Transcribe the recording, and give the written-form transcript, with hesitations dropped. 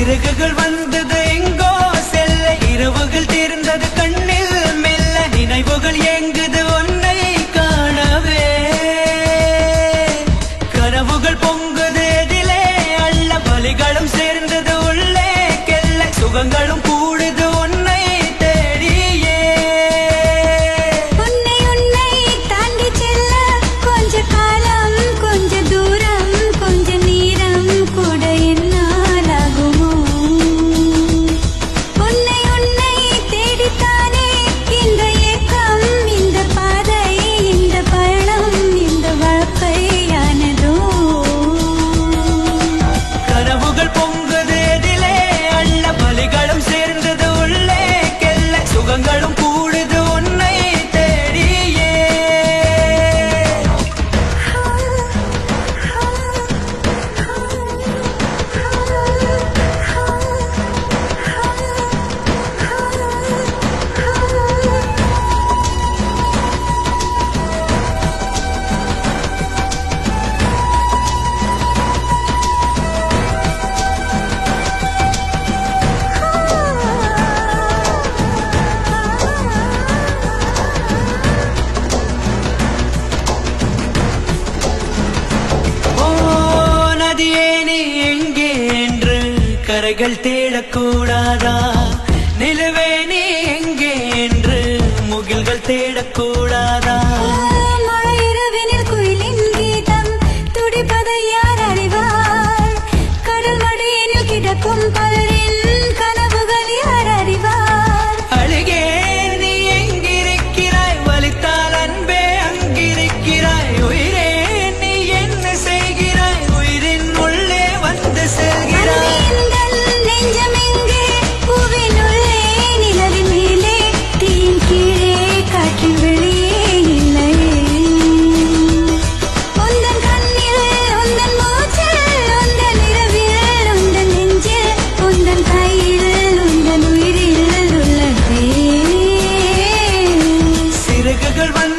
சிறகுகள் வந்தது எங்கோ செல்ல, இரவுகள் தீர்ந்தது கண்ணில் மெல்ல, நினைவுகள் ஏங்குது உன்னை காணவே, கனவுகள் பொங்குது எதிலே அள்ள, வலிகளும் சேர்ந்தது உள்ளே கெல்ல, சுகங்களும் கூடுது உன்னை தேடியே. உன்னை உன்னை தாண்டி செல்ல கொஞ்ச காலம், கொஞ்ச தூரம், கொஞ்ச நேரம் கூட என்னால் ஆகுமோ? உன்னை உன்னை தேடித்தானே இந்த ஏக்கம், இந்த பாதை, இந்த பயணம், இந்த வாழ்க்கையானதோ? கனவுகள் பொங்குது எதிலே அள்ள, வலிகளும் சேர்ந்தது உள்ளே கெல்ல, சுகங்களும் கூடுது உன்னை தேடியே. ஓ நதியே நீ எங்கே என்று கரைகள் தேடக்கூடாதா? நிலவே நீ எங்கே என்று முகில்கள் தேடக்கூடாதா? மழை இரவினில் குயிலின் கீதம் துடிப்பதை யார் அறிவார்? கடல் மடியினில் கிடக்கும் பலரின் கனவுகள் யார் அறிவார்? அழுகே நீ எங்கிருக்கிறாய்? வலித்தால் அன்பே அங்கிருக்கிறாய். உயிரே நீ என்ன செய்கிறாய்? உயிரின் உள்ளே வந்து செல்கிறாய். அன்பின் நெஞ்சம் எங்கே? பூவின் உள்ளே, நிலவின் மேலே, தீயின் கீழே, காற்றின் வெளியே இல்லையே. உந்தன் கண்ணில், உந்தன் மூச்சில், உந்தன் இரவில், உந்தன் நெஞ்சில், உந்தன் கையில், உந்தன் உயிரில் உள்ளதே. சிறகுகள் வந்து